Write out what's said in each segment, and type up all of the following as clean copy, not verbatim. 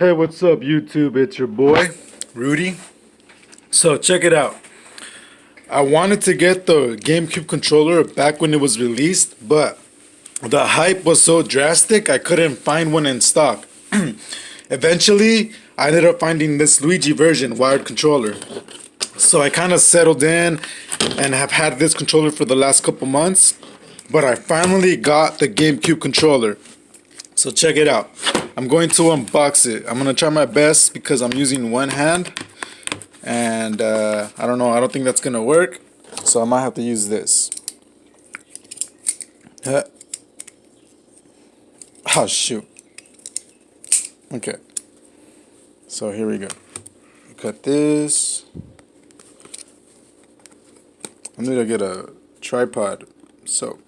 Hey, what's up, YouTube? It's your boy, Rudy. So, check it out. I wanted to get the GameCube controller back when it was released, but the hype was so drastic, I couldn't find one in stock. Eventually, I ended up finding this Luigi version wired controller. So, I kind of settled in and have had this controller for the last couple months, but I finally got the GameCube controller. So check it out. I'm going to unbox it. I'm gonna try my best because I'm using one hand, and I don't know. I don't think that's gonna work, so I might have to use this. Oh shoot. Okay. So here we go. Got this. I need to get a tripod. So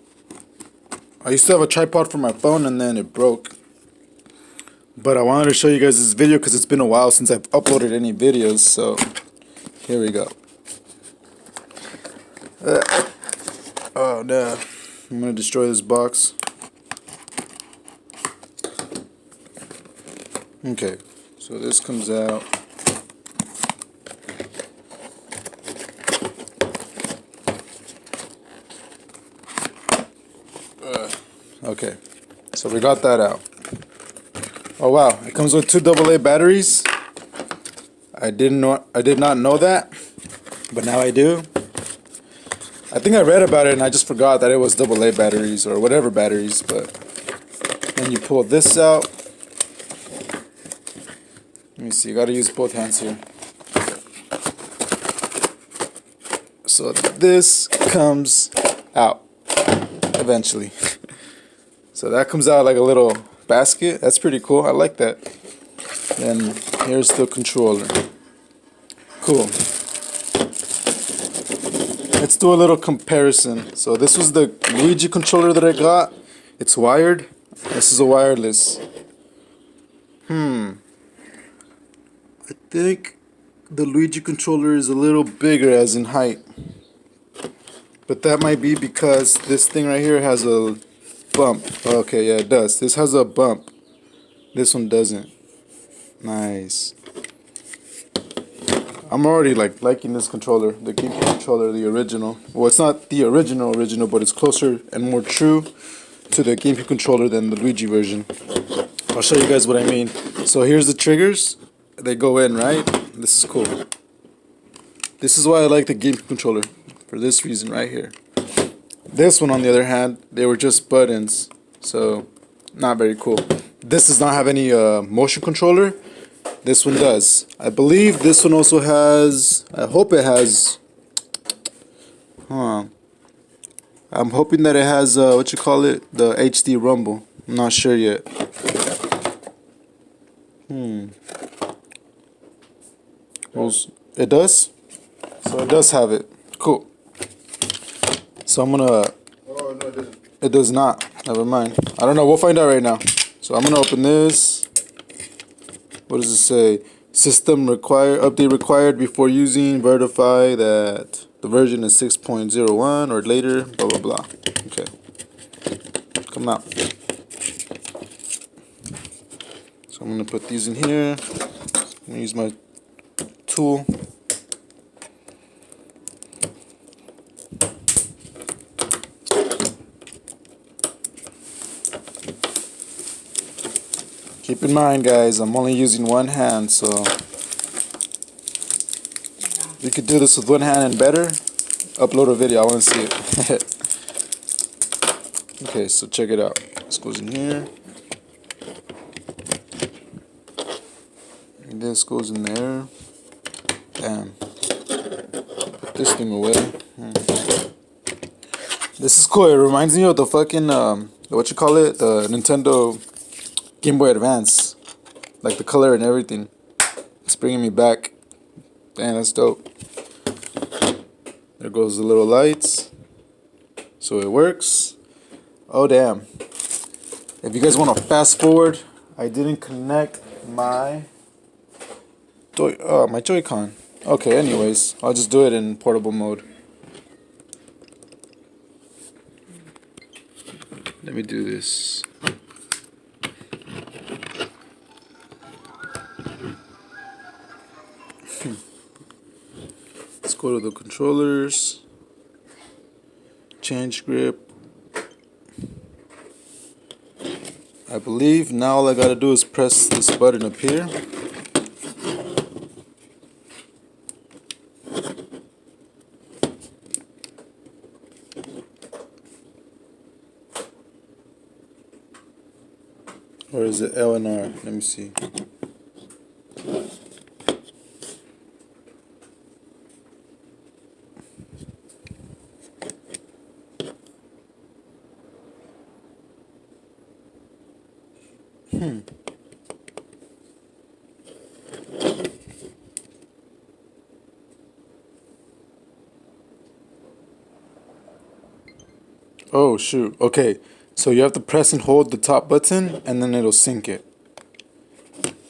I used to have a tripod for my phone and then it broke. But I wanted to show you guys this video because it's been a while since I've uploaded any videos. So here we go. Oh no. I'm going to destroy this box. Okay. So this comes out. Okay. So we got that out. Oh wow, it comes with two AA batteries. I did not know that, but now I do. I think I read about it and I just forgot that it was AA batteries or whatever batteries, but then you pull this out. Let me see, you gotta use both hands here. So this comes out eventually. So that comes out like a little basket. That's pretty cool. I like that. Then here's the controller. Cool. Let's do a little comparison. So this was the Luigi controller that I got. It's wired. This is a wireless. I think the Luigi controller is a little bigger as in height. But that might be because this thing right here has a bump. Okay, yeah, it does. This has a bump. This one doesn't. Nice. I'm already liking this controller, the GameCube controller, the original. Well, it's not the original, but it's closer and more true to the GameCube controller than the Luigi version. I'll show you guys what I mean. So here's the triggers. They go in, right? This is cool. This is why I like the GameCube controller, for this reason right here. This one, on the other hand, they were just buttons, so not very cool. This does not have any motion controller. This one does. I believe this one also has, I hope it has, I'm hoping that it has, the HD rumble. I'm not sure yet. Well, it does? So it does have it. Cool. So I'm gonna. Oh, no, it doesn't. It does not. Never mind. I don't know. We'll find out right now. So I'm gonna open this. What does it say? System update required before using. Verify that the version is 6.01 or later. Blah blah blah. Okay. Come out. So I'm gonna put these in here. I'm gonna use my tool. Keep in mind, guys, I'm only using one hand, so if you could do this with one hand and better, upload a video. I want to see it. Okay, so check it out. This goes in here. And this goes in there. Damn. Put this thing away. This is cool. It reminds me of the fucking, the Nintendo Game Boy Advance, like the color and everything. It's bringing me back. Damn, that's dope. There goes the little lights. So it works. Oh damn. If you guys want to fast forward, I didn't connect my Joy-Con. Okay, anyways, I'll just do it in portable mode. Let me do this. Let's go to the controllers, change grip. I believe now all I gotta do is press this button up here. Or is it L and R? Let me see. Oh shoot. Okay. So you have to press and hold the top button and then it'll sync it.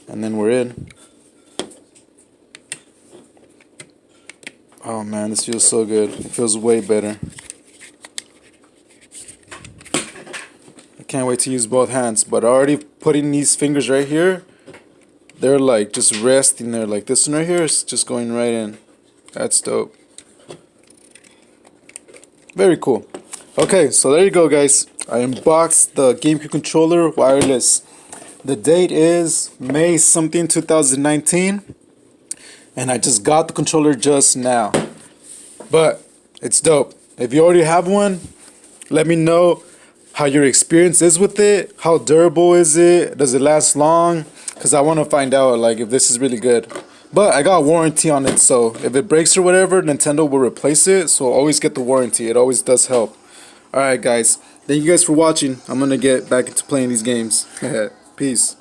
And then we're in. Oh man, this feels so good. It feels way better. I can't wait to use both hands, but already putting these fingers right here, they're like just resting there. Like this one right here is just going right in. That's dope. Very cool. Okay, so there you go, guys. I unboxed the GameCube controller wireless. The date is May something 2019, and I just got the controller just now. But it's dope. If you already have one, let me know how your experience is with it. How durable is it? Does it last long? Because I want to find out like if this is really good. But I got a warranty on it, so if it breaks or whatever, Nintendo will replace it. So always get the warranty. It always does help. Alright guys, thank you guys for watching. I'm gonna get back into playing these games. Peace.